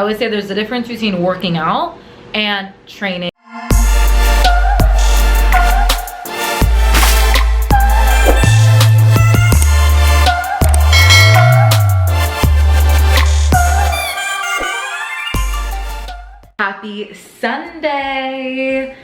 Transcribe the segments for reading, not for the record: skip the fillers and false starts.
I always say there's a difference between working out and training. Happy Sunday.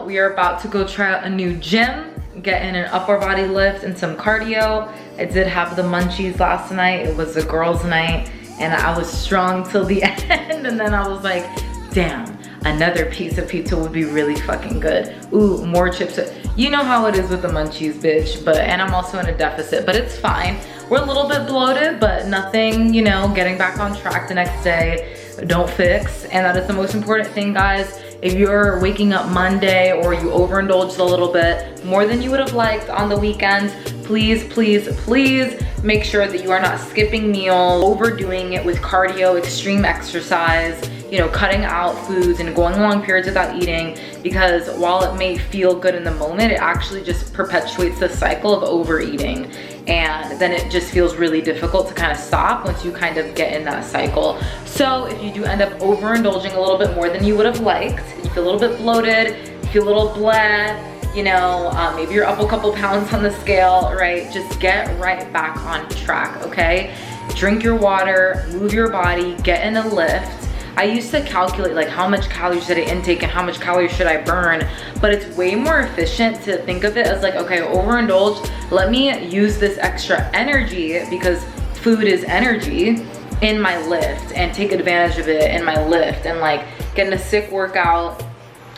We are about to go try out a new gym, get in an upper body lift and some cardio. I did have the munchies last night. It was a girls' night and I was strong till the end, and then I was like, damn, another piece of pizza would be really fucking good. Ooh, more chips. You know how it is with the munchies, bitch, and I'm also in a deficit, but it's fine. We're a little bit bloated, but nothing, you know, getting back on track the next day. Don't fix, and that is the most important thing, guys. If you're waking up Monday or you overindulged a little bit more than you would have liked on the weekends, please, please, please make sure that you are not skipping meals, overdoing it with cardio, extreme exercise, you know, cutting out foods and going long periods without eating, because while it may feel good in the moment, it actually just perpetuates the cycle of overeating. And then it just feels really difficult to kind of stop once you kind of get in that cycle. So if you do end up overindulging a little bit more than you would have liked, you feel a little bit bloated, you feel a little bleh, you know, maybe you're up a couple pounds on the scale, right? Just get right back on track, okay? Drink your water, move your body, get in a lift. I used to calculate like how much calories should I intake and how much calories should I burn, but it's way more efficient to think of it as like, okay, overindulged, let me use this extra energy, because food is energy, in my lift, and take advantage of it in my lift, and like get in a sick workout,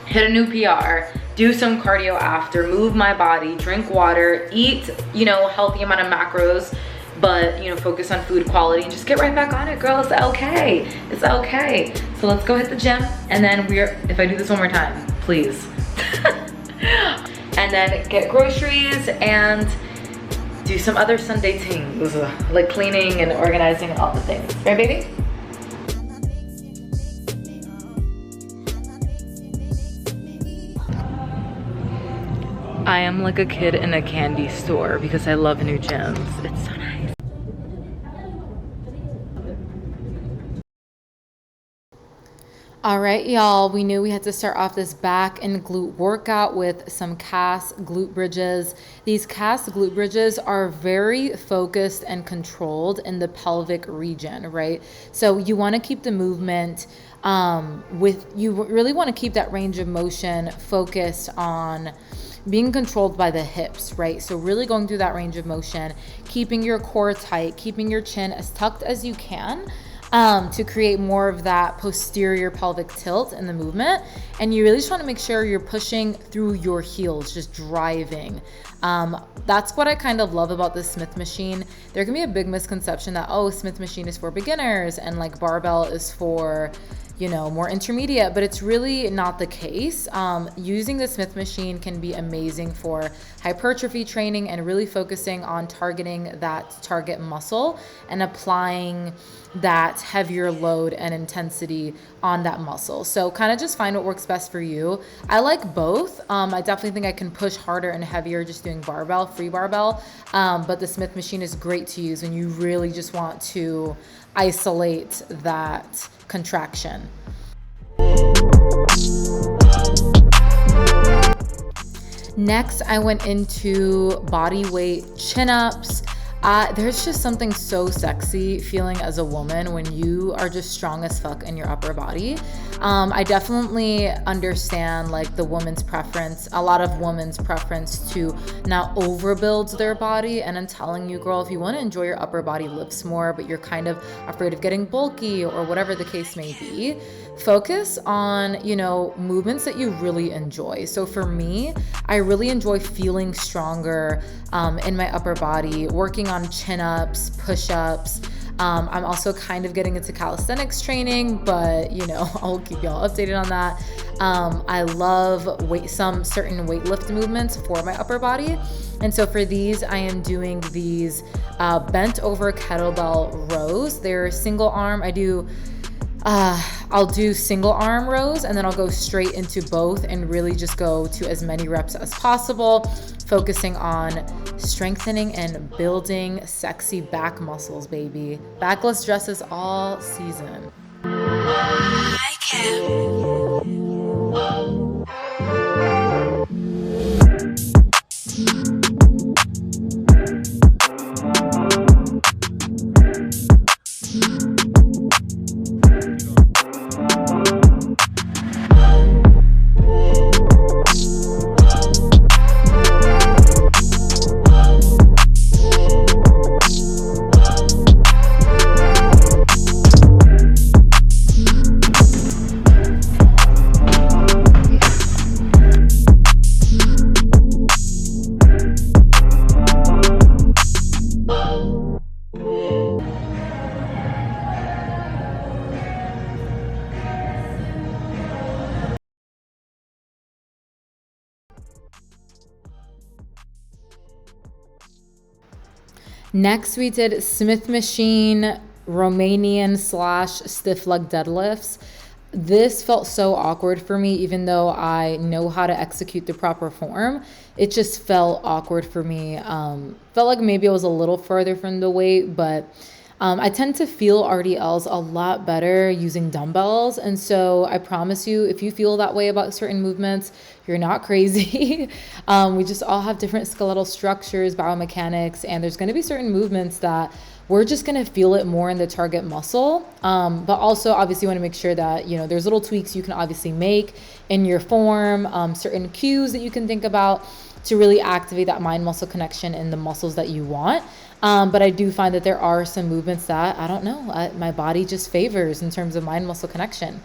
hit a new PR, do some cardio after, move my body, drink water, eat, you know, healthy amount of macros, but, you know, focus on food quality and just get right back on it, girl. It's okay. It's okay. So let's go hit the gym, and then if I do this one more time, please. And then get groceries and do some other Sunday things, like cleaning and organizing, all the things. Right, baby? I am like a kid in a candy store because I love new gyms. It's so nice. All right, y'all, we knew we had to start off this back and glute workout with some cast glute bridges. These cast glute bridges are very focused and controlled in the pelvic region, right? So you want to keep the movement you really want to keep that range of motion focused on being controlled by the hips, right? So really going through that range of motion, keeping your core tight, keeping your chin as tucked as you can, to create more of that posterior pelvic tilt in the movement. And you really just want to make sure you're pushing through your heels, just driving. That's what I kind of love about the Smith machine. There can be a big misconception that, oh, Smith machine is for beginners and like barbell is for, you know, more intermediate, but it's really not the case. Using the Smith machine can be amazing for hypertrophy training and really focusing on targeting that target muscle and applying that heavier load and intensity on that muscle. So kind of just find what works best for you. I like both. I definitely think I can push harder and heavier just doing barbell, free barbell. But the Smith machine is great to use when you really just want to isolate that contraction. Next, I went into body weight chin-ups. There's just something so sexy feeling as a woman when you are just strong as fuck in your upper body. I definitely understand like the woman's preference, a lot of women's preference to not overbuild their body. And I'm telling you, girl, if you want to enjoy your upper body lifts more, but you're kind of afraid of getting bulky or whatever the case may be, focus on, you know, movements that you really enjoy. So for me, I really enjoy feeling stronger in my upper body, working on chin-ups, push-ups. I'm also kind of getting into calisthenics training, but you know, I'll keep y'all updated on that. I love some certain weightlift movements for my upper body. And so for these, I am doing these bent over kettlebell rows. They're single arm. I'll do single arm rows and then I'll go straight into both and really just go to as many reps as possible, focusing on strengthening and building sexy back muscles, baby. Backless dresses all season. Next, we did Smith machine Romanian / stiff leg deadlifts. This felt so awkward for me, even though I know how to execute the proper form. It just felt awkward for me. Felt like maybe I was a little further from the weight, but I tend to feel RDLs a lot better using dumbbells. And so I promise you, if you feel that way about certain movements, you're not crazy. We just all have different skeletal structures, biomechanics, and there's going to be certain movements that we're just going to feel it more in the target muscle. But also obviously you want to make sure that, you know, there's little tweaks you can obviously make in your form, certain cues that you can think about to really activate that mind muscle connection in the muscles that you want. But I do find that there are some movements that, I don't know, my body just favors in terms of mind muscle connection.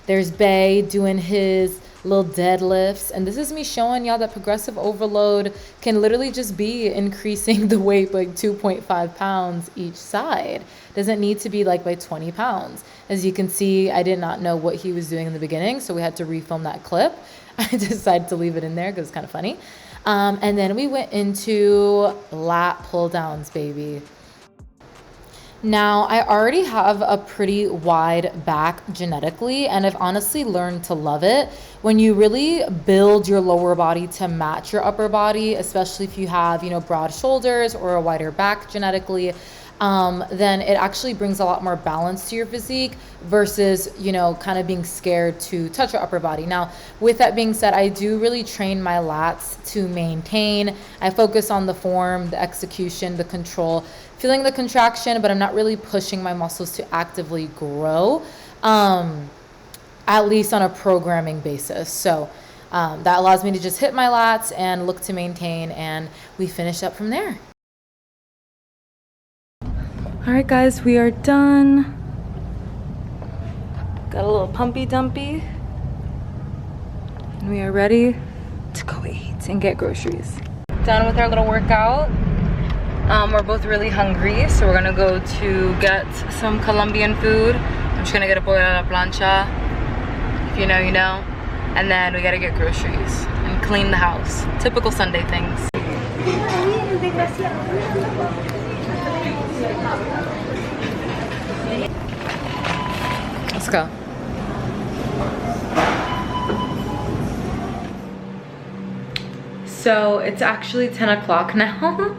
There's Bay doing his little deadlifts. And this is me showing y'all that progressive overload can literally just be increasing the weight by 2.5 pounds each side. Doesn't need to be like by 20 pounds. As you can see, I did not know what he was doing in the beginning, so we had to refilm that clip. I decided to leave it in there because it's kind of funny. And then we went into lat pull downs, baby. Now, I already have a pretty wide back genetically, and I've honestly learned to love it. When you really build your lower body to match your upper body, especially if you have, you know, broad shoulders or a wider back genetically, then it actually brings a lot more balance to your physique versus, you know, kind of being scared to touch your upper body. Now, with that being said, I do really train my lats to maintain. I focus on the form, the execution, the control, feeling the contraction, but I'm not really pushing my muscles to actively grow, at least on a programming basis. So that allows me to just hit my lats and look to maintain, and we finish up from there. All right, guys, we are done. Got a little pumpy dumpy. And we are ready to go eat and get groceries. Done with our little workout. We're both really hungry, so we're gonna go to get some Colombian food. I'm just gonna get a pollo a la plancha. If you know, you know. And then we gotta get groceries and clean the house. Typical Sunday things. Let's go. So it's actually 10 o'clock now.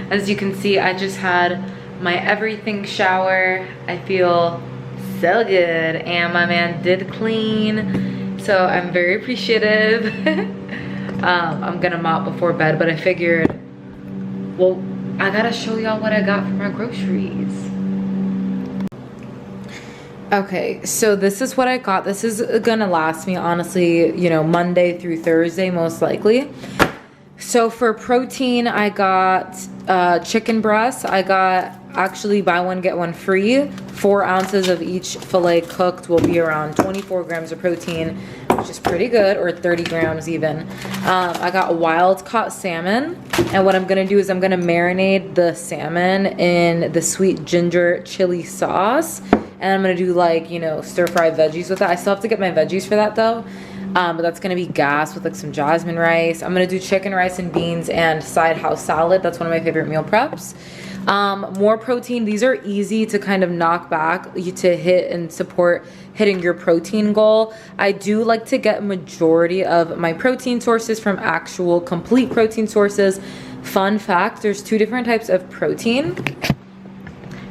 As you can see, I just had my everything shower. I feel so good, and my man did clean, so I'm very appreciative. I'm gonna mop before bed, but I figured, well, I gotta show y'all what I got for my groceries. Okay, so this is what I got. This is gonna last me, honestly, you know, Monday through Thursday, most likely. So for protein, I got chicken breast. I got actually buy one, get one free. 4 ounces of each filet cooked will be around 24 grams of protein, which is pretty good, or 30 grams even. I got wild caught salmon. And what I'm gonna do is I'm gonna marinate the salmon in the sweet ginger chili sauce. And I'm gonna do, like, you know, stir fried veggies with that. I still have to get my veggies for that though. But that's gonna be gas with like some jasmine rice. I'm gonna do chicken, rice, and beans and side house salad. That's one of my favorite meal preps. More protein. These are easy to kind of knock back to hit and support hitting your protein goal. I do like to get majority of my protein sources from actual complete protein sources. Fun fact, there's 2 different types of protein.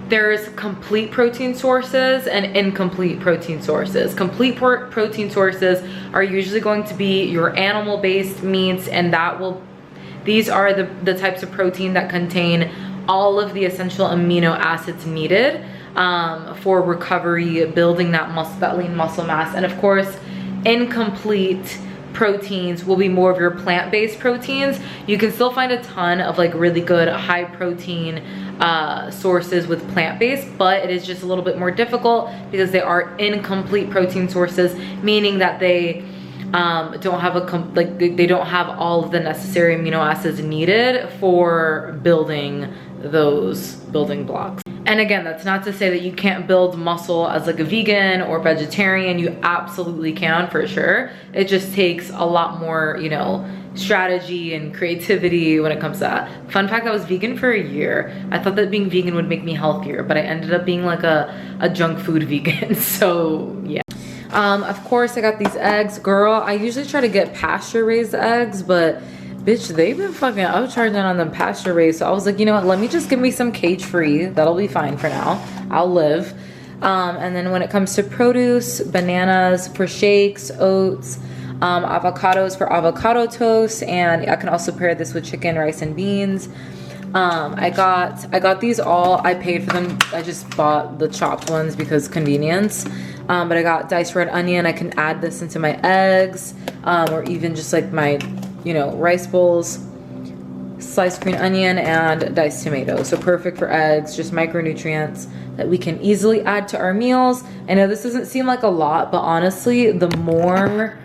There's complete protein sources and incomplete protein sources. Complete protein sources are usually going to be your animal-based meats, and these are the types of protein that contain all of the essential amino acids needed for recovery, building that lean muscle mass. And of course, incomplete proteins will be more of your plant-based proteins. You can still find a ton of like really good high protein sources with plant-based, but it is just a little bit more difficult because they are incomplete protein sources, meaning that they don't have they don't have all of the necessary amino acids needed for building those building blocks. And again, that's not to say that you can't build muscle as like a vegan or vegetarian. You absolutely can, for sure. It just takes a lot more, you know, strategy and creativity when it comes to that. Fun fact, I was vegan for a year. I thought that being vegan would make me healthier, but I ended up being like a junk food vegan. So yeah. Of course I got these eggs. Girl, I usually try to get pasture raised eggs, but bitch, they've been fucking upcharging on them pasture raised. So I was like, you know what, let me just give me some cage free. That'll be fine for now. I'll live. And then when it comes to produce, bananas for shakes, oats, avocados for avocado toast, and I can also pair this with chicken, rice, and beans. I got these all. I paid for them. I just bought the chopped ones because convenience. But I got diced red onion. I can add this into my eggs, or even just like my, you know, rice bowls. Sliced green onion and diced tomato. So perfect for eggs, just micronutrients that we can easily add to our meals. I know this doesn't seem like a lot, but honestly, the more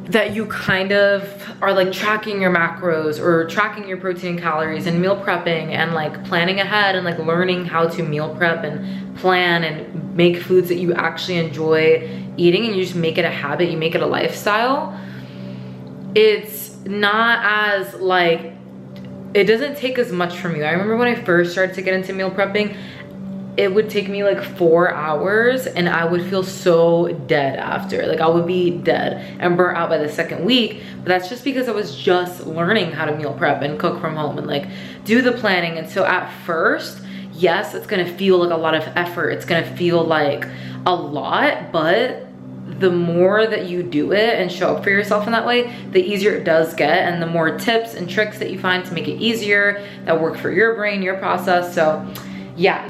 that you kind of are like tracking your macros or tracking your protein and calories and meal prepping and like planning ahead and like learning how to meal prep and plan and make foods that you actually enjoy eating, and you just make it a habit, you make it a lifestyle, it's not as like, it doesn't take as much from you. I remember when I first started to get into meal prepping, it would take me like 4 hours and I would feel so dead after. Like I would be dead and burnt out by the second week. But that's just because I was just learning how to meal prep and cook from home and like do the planning. And so at first, yes, it's gonna feel like a lot of effort. It's gonna feel like a lot, but the more that you do it and show up for yourself in that way, the easier it does get, and the more tips and tricks that you find to make it easier, that work for your brain, your process. So yeah.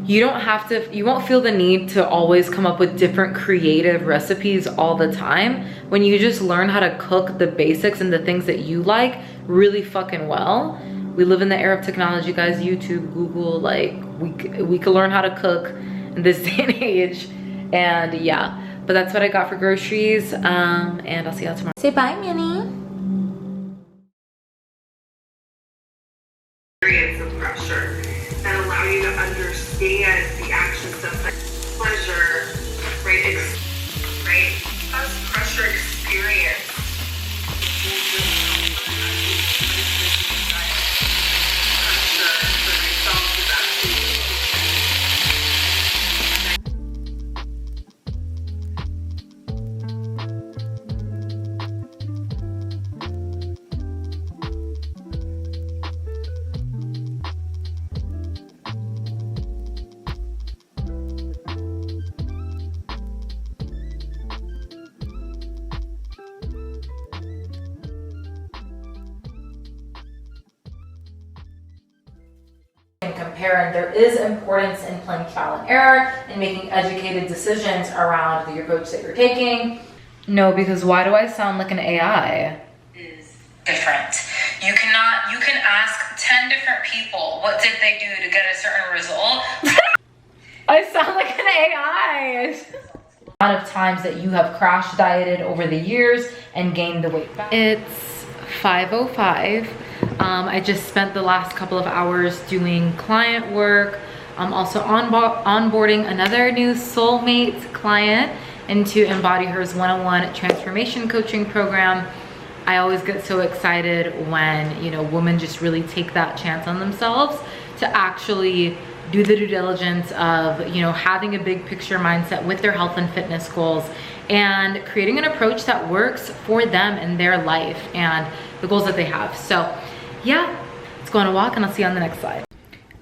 You don't have to, you won't feel the need to always come up with different creative recipes all the time. When you just learn how to cook the basics and the things that you like really fucking well. We live in the era of technology, guys. YouTube, Google, like we can learn how to cook in this day and age. And yeah, but that's what I got for groceries. And I'll see y'all tomorrow. Say bye, Minnie. Experience of pressure that allow you to understand the action steps like pleasure, right? Right? As pressure experience. Compare, and there is importance in playing trial and error and making educated decisions around the approach that you're taking. No, because why do I sound like an AI? Is different. You can ask 10 different people what did they do to get a certain result. I sound like an AI. A lot of times that you have crash dieted over the years and gained the weight back. It's 5:05. I just spent the last couple of hours doing client work. I'm also onboarding another new soulmate client into EMBODY-HER's 101 transformation coaching program. I always get so excited when, you know, women just really take that chance on themselves to actually do the due diligence of, you know, having a big picture mindset with their health and fitness goals and creating an approach that works for them in their life and the goals that they have. So yeah, let's go on a walk and I'll see you on the next slide.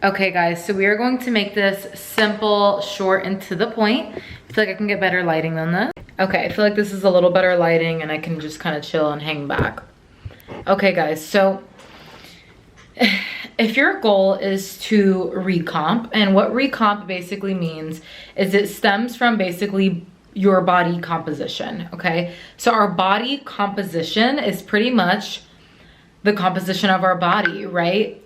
Okay guys, so we are going to make this simple, short, and to the point. I feel like I can get better lighting than this. Okay, I feel like this is a little better lighting and I can just kind of chill and hang back. Okay guys, so if your goal is to recomp, and what recomp basically means is it stems from basically your body composition, okay? So our body composition is pretty much the composition of our body, right?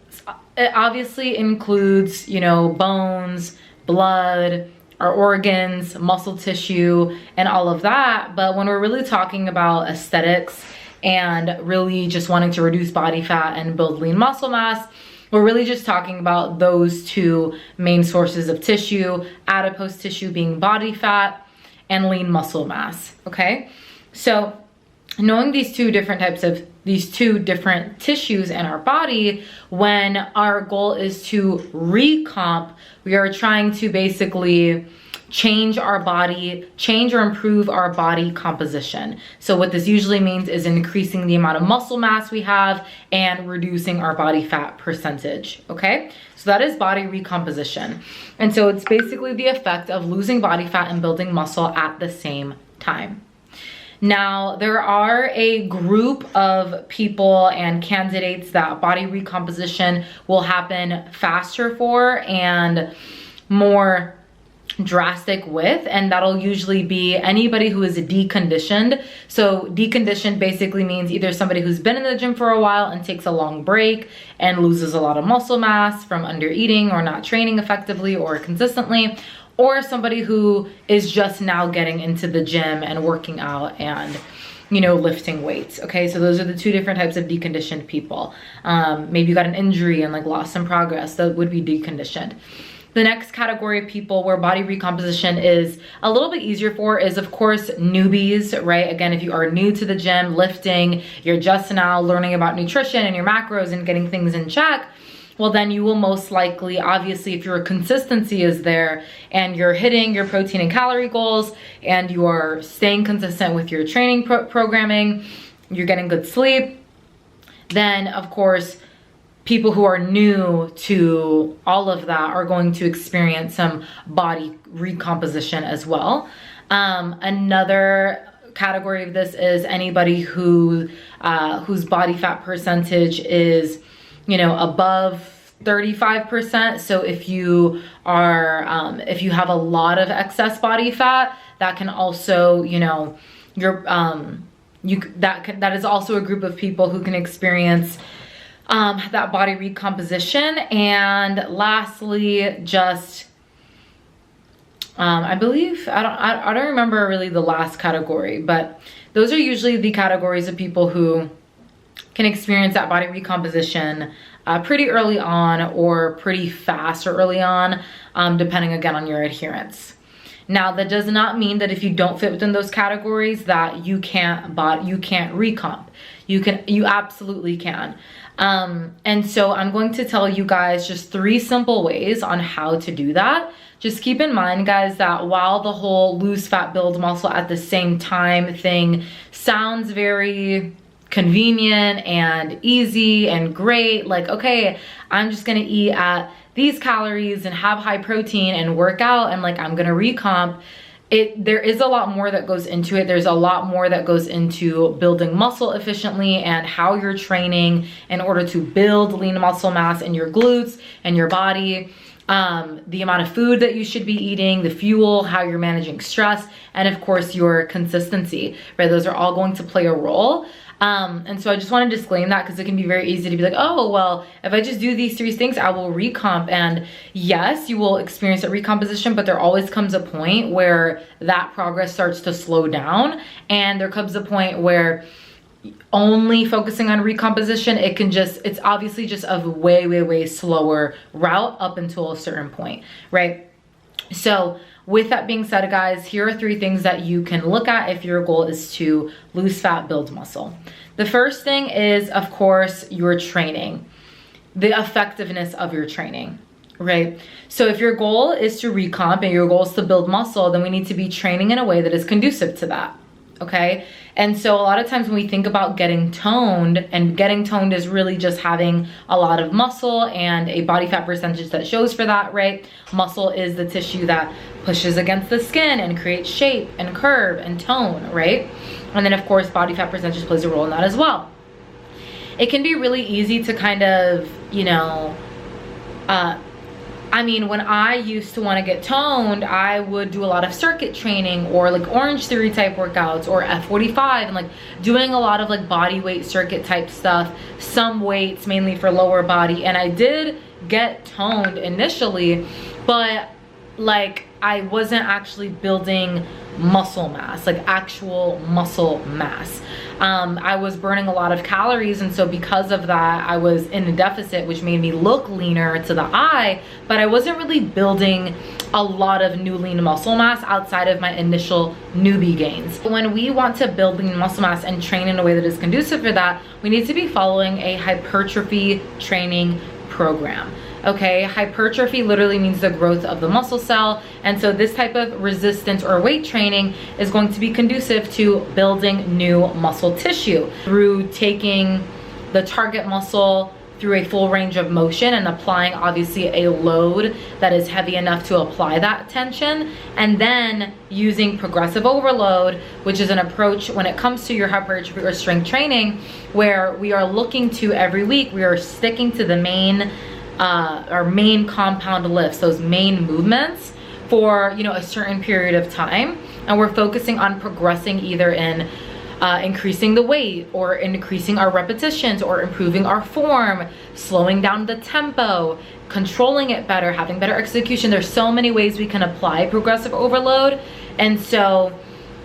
It obviously includes, you know, bones, blood, our organs, muscle tissue, and all of that. But when we're really talking about aesthetics and really just wanting to reduce body fat and build lean muscle mass, we're really just talking about those two main sources of tissue, adipose tissue being body fat and lean muscle mass, okay? So knowing these two different tissues in our body, when our goal is to recomp, we are trying to basically change our body, change or improve our body composition. So what this usually means is increasing the amount of muscle mass we have and reducing our body fat percentage, okay? So that is body recomposition. And so it's basically the effect of losing body fat and building muscle at the same time. Now, there are a group of people and candidates that body recomposition will happen faster for and more drastic with, and that'll usually be anybody who is deconditioned. So deconditioned basically means either somebody who's been in the gym for a while and takes a long break and loses a lot of muscle mass from under eating or not training effectively or consistently, or somebody who is just now getting into the gym and working out and, you know, lifting weights. Okay, so those are the two different types of deconditioned people. Maybe you got an injury and like lost some progress, that would be deconditioned. The next category of people where body recomposition is a little bit easier for is, of course, newbies, right? Again, if you are new to the gym, lifting, you're just now learning about nutrition and your macros and getting things in check, well, then you will most likely, obviously, if your consistency is there and you're hitting your protein and calorie goals and you are staying consistent with your training programming, you're getting good sleep, then, of course, people who are new to all of that are going to experience some body recomposition as well. Another category of this is anybody whose body fat percentage is, you know, above 35%. So if you are, if you have a lot of excess body fat, that can also, you know, that is also a group of people who can experience that body recomposition. And lastly, just I believe, I don't remember really the last category, but those are usually the categories of people who can experience that body recomposition pretty early on or pretty fast or early on, depending again on your adherence. Now, that does not mean that if you don't fit within those categories that you can't recomp. You absolutely can. And so I'm going to tell you guys just 3 simple ways on how to do that. Just keep in mind, guys, that while the whole lose fat, build muscle at the same time thing sounds very convenient and easy and great, like, okay, I'm just gonna eat at these calories and have high protein and work out and like I'm gonna recomp, there is a lot more that goes into it. There's a lot more that goes into building muscle efficiently and how you're training in order to build lean muscle mass in your glutes and your body. The amount of food that you should be eating, the fuel, how you're managing stress, and of course your consistency, right? Those are all going to play a role. And so I just want to disclaim that because it can be very easy to be like, oh, well, if I just do these 3 things, I will recomp. And yes, you will experience a recomposition, but there always comes a point where that progress starts to slow down. And there comes a point where only focusing on recomposition, it's obviously just a way, way, way slower route up until a certain point, right? So with that being said, guys, here are 3 things that you can look at if your goal is to lose fat, build muscle. The first thing is, of course, your training, the effectiveness of your training, right? So if your goal is to recomp and your goal is to build muscle, then we need to be training in a way that is conducive to that, okay? And so a lot of times when we think about getting toned, and getting toned is really just having a lot of muscle and a body fat percentage that shows for that, right? Muscle is the tissue that pushes against the skin and creates shape and curve and tone, right? And then of course, body fat percentage plays a role in that as well. It can be really easy to kind of, you know, I mean, when I used to want to get toned, I would do a lot of circuit training or like Orange Theory type workouts or F45 and like doing a lot of like body weight circuit type stuff, some weights mainly for lower body. And I did get toned initially, but like I wasn't actually building muscle mass, like actual muscle mass. I was burning a lot of calories, and so because of that, I was in a deficit, which made me look leaner to the eye, but I wasn't really building a lot of new lean muscle mass outside of my initial newbie gains. When we want to build lean muscle mass and train in a way that is conducive for that, we need to be following a hypertrophy training program. Okay, hypertrophy literally means the growth of the muscle cell, and so this type of resistance or weight training is going to be conducive to building new muscle tissue through taking the target muscle through a full range of motion and applying obviously a load that is heavy enough to apply that tension, and then using progressive overload, which is an approach when it comes to your hypertrophy or strength training, where we are looking to every week, we are sticking to the main our main compound lifts, those main movements for, you know, a certain period of time, and we're focusing on progressing either in increasing the weight or increasing our repetitions or improving our form, slowing down the tempo, controlling it better, having better execution. There's so many ways we can apply progressive overload, and so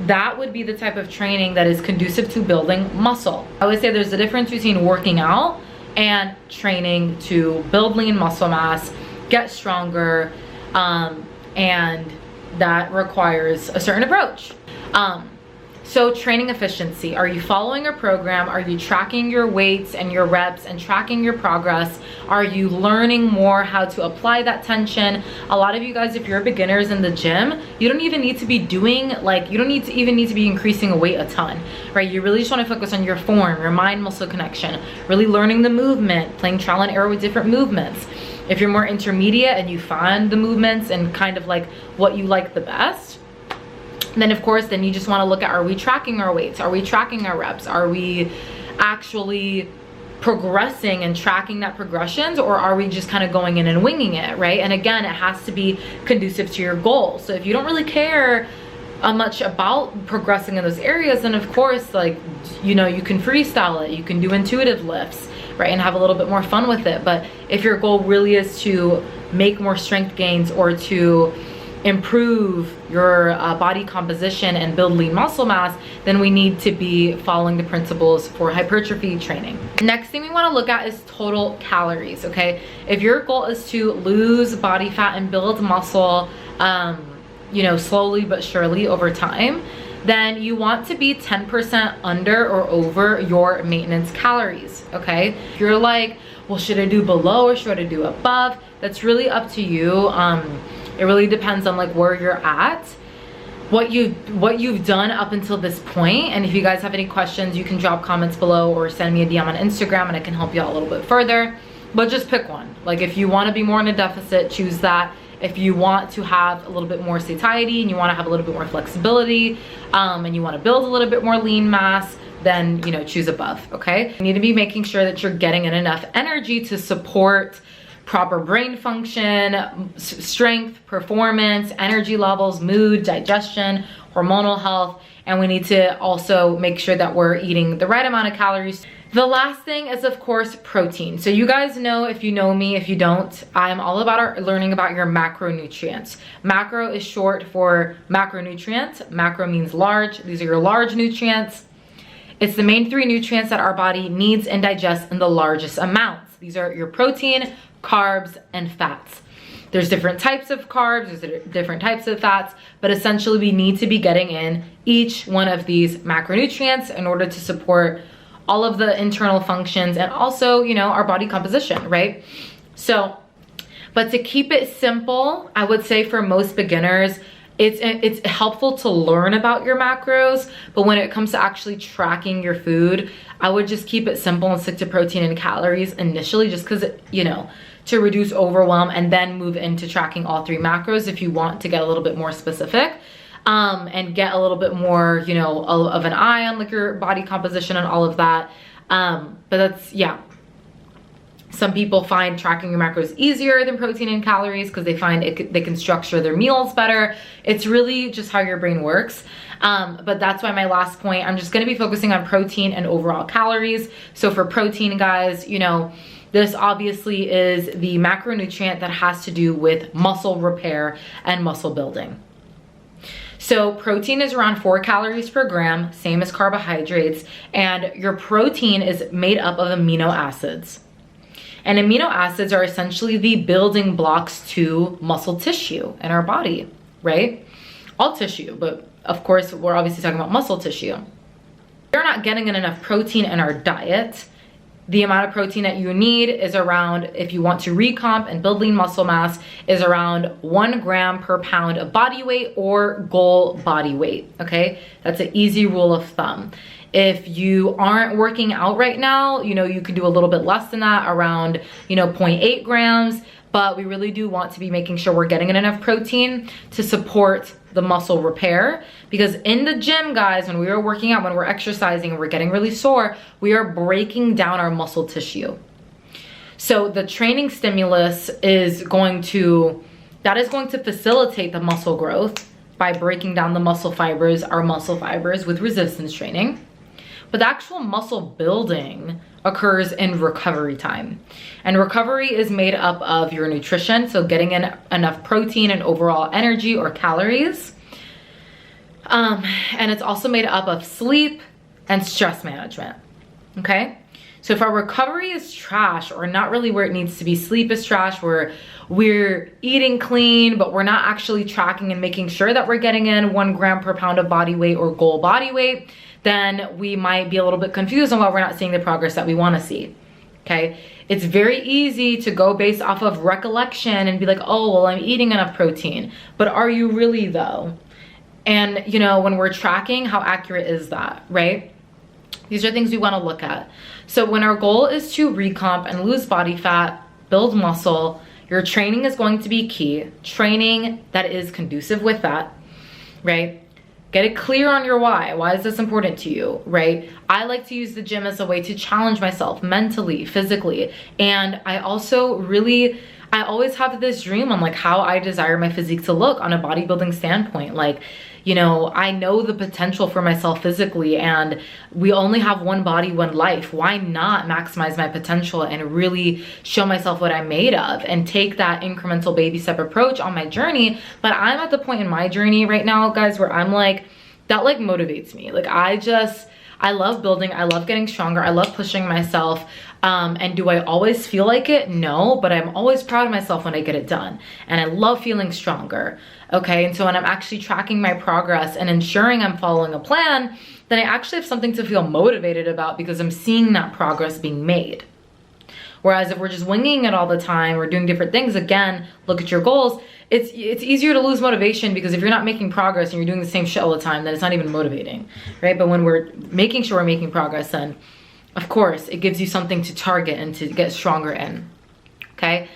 that would be the type of training that is conducive to building muscle. I would say there's a difference between working out and training to build lean muscle mass, get stronger, and that requires a certain approach. So training efficiency, are you following a program? Are you tracking your weights and your reps and tracking your progress? Are you learning more how to apply that tension? A lot of you guys, if you're beginners in the gym, you don't even need to be doing, like, you don't even need to be increasing a weight a ton, right? You really just want to focus on your form, your mind muscle connection, really learning the movement, playing trial and error with different movements. If you're more intermediate and you find the movements and kind of like what you like the best, then of course, then you just want to look at, are we tracking our weights? Are we tracking our reps? Are we actually progressing and tracking that progressions, or are we just kind of going in and winging it, right? And again, it has to be conducive to your goal. So if you don't really care much about progressing in those areas, then of course, like, you know, you can freestyle it, you can do intuitive lifts, right, and have a little bit more fun with it. But if your goal really is to make more strength gains or to improve your body composition and build lean muscle mass, then we need to be following the principles for hypertrophy training. Next thing we want to look at is total calories, okay? If your goal is to lose body fat and build muscle, you know, slowly but surely over time, then you want to be 10% under or over your maintenance calories, okay? If you're like, well, should I do below or should I do above? That's really up to you. It really depends on like where you're at, what you've done up until this point. And if you guys have any questions, you can drop comments below or send me a DM on Instagram and I can help you out a little bit further. But just pick one. Like if you want to be more in a deficit, choose that. If you want to have a little bit more satiety and you want to have a little bit more flexibility, and you want to build a little bit more lean mass, then, you know, choose above, okay? You need to be making sure that you're getting in enough energy to support proper brain function, strength, performance, energy levels, mood, digestion, hormonal health, and we need to also make sure that we're eating the right amount of calories. The last thing is, of course, protein. So you guys know, if you know me, if you don't, I'm all about learning about your macronutrients. Macro is short for macronutrients. Macro means large. These are your large nutrients. It's the main 3 nutrients that our body needs and digests in the largest amounts. These are your protein, carbs, and fats. There's different types of carbs, there's different types of fats, but essentially we need to be getting in each one of these macronutrients in order to support all of the internal functions and also, you know, our body composition, right? So, but to keep it simple, I would say for most beginners, it's helpful to learn about your macros, but when it comes to actually tracking your food, I would just keep it simple and stick to protein and calories initially, just because, you know, to reduce overwhelm, and then move into tracking all 3 macros if you want to get a little bit more specific, and get a little bit more, you know, of an eye on like your body composition and all of that. But that's, yeah. Some people find tracking your macros easier than protein and calories because they find they can structure their meals better. It's really just how your brain works. But that's why my last point, I'm just gonna be focusing on protein and overall calories. So for protein, guys, you know, This obviously is the macronutrient that has to do with muscle repair and muscle building. So protein is around 4 calories per gram, same as carbohydrates, and your protein is made up of amino acids. And amino acids are essentially the building blocks to muscle tissue in our body, right? All tissue, but of course, we're obviously talking about muscle tissue. We're not getting enough protein in our diet. The amount of protein that you need is around, if you want to recomp and build lean muscle mass, is around 1 gram per pound of body weight or goal body weight, okay? That's an easy rule of thumb. If you aren't working out right now, you know, you can do a little bit less than that, around, you know, 0.8 grams, but we really do want to be making sure we're getting enough protein to support the muscle repair. Because in the gym, guys, when we are working out, when we're exercising and we're getting really sore, we are breaking down our muscle tissue. So the training stimulus is going to facilitate the muscle growth by breaking down the muscle fibers, our muscle fibers, with resistance training. But the actual muscle building occurs in recovery time. And recovery is made up of your nutrition, so getting in enough protein and overall energy or calories. And it's also made up of sleep and stress management, okay? So if our recovery is trash or not really where it needs to be, sleep is trash, we're eating clean, but we're not actually tracking and making sure that we're getting in 1 gram per pound of body weight or goal body weight, then we might be a little bit confused on why we're not seeing the progress that we want to see, okay? It's very easy to go based off of recollection and be like, oh, well, I'm eating enough protein. But are you really though? And you know, when we're tracking, how accurate is that, right? These are things we want to look at. So when our goal is to recomp and lose body fat, build muscle, your training is going to be key. Training that is conducive with that, right? Get it clear on your why. Why is this important to you, right? I like to use the gym as a way to challenge myself mentally, physically. And I also I always have this dream on like how I desire my physique to look on a bodybuilding standpoint. Like, you know, I know the potential for myself physically, and we only have one body, one life. Why not maximize my potential and really show myself what I'm made of and take that incremental baby step approach on my journey? But I'm at the point in my journey right now, guys, where I'm like, that like motivates me. Like I love building, I love getting stronger, I love pushing myself. And do I always feel like it? No, but I'm always proud of myself when I get it done. And I love feeling stronger, okay? And so when I'm actually tracking my progress and ensuring I'm following a plan, then I actually have something to feel motivated about because I'm seeing that progress being made. Whereas if we're just winging it all the time or doing different things, again, look at your goals, it's easier to lose motivation because if you're not making progress and you're doing the same shit all the time, then it's not even motivating, right? But when we're making sure we're making progress, then of course, it gives you something to target and to get stronger in, okay?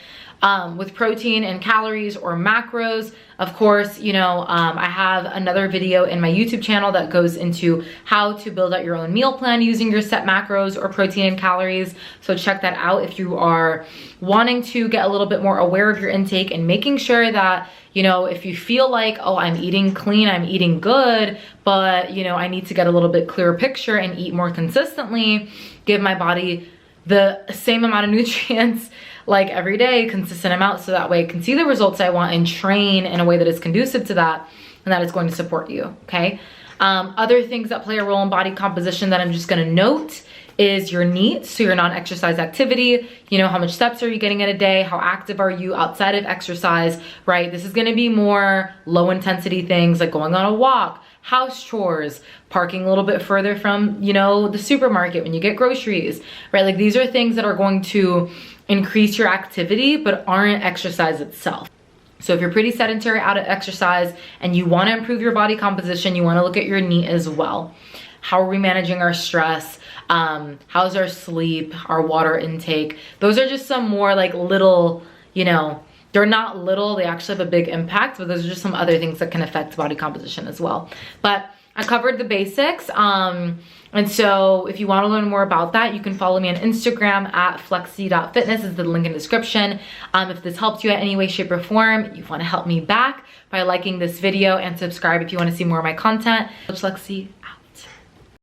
With protein and calories or macros, of course, you know, I have another video in my YouTube channel that goes into how to build out your own meal plan using your set macros or protein and calories. So check that out if you are wanting to get a little bit more aware of your intake and making sure that, you know, if you feel like, oh, I'm eating clean, I'm eating good, but, you know, I need to get a little bit clearer picture and eat more consistently, give my body the same amount of nutrients like every day, consistent amount, so that way I can see the results I want and train in a way that is conducive to that and that is going to support you, okay? Other things that play a role in body composition that I'm just gonna note is your NEAT, so your non-exercise activity. You know, how much steps are you getting in a day? How active are you outside of exercise, right? This is gonna be more low intensity things like going on a walk, house chores, parking a little bit further from, you know, the supermarket when you get groceries, right? Like these are things that are going to increase your activity but aren't exercise itself. So if you're pretty sedentary out of exercise and you want to improve your body composition, you want to look at your NEAT as well. How are we managing our stress? How's our sleep, our water intake? Those are just some more like little, you know, they're not little, they actually have a big impact, but those are just some other things that can affect body composition as well. But I covered the basics. And so if you want to learn more about that, you can follow me on Instagram at flexee.fitness is the link in the description. If this helped you in any way, shape, or form, you want to help me back by liking this video and subscribe if you want to see more of my content. Coach Lexie out.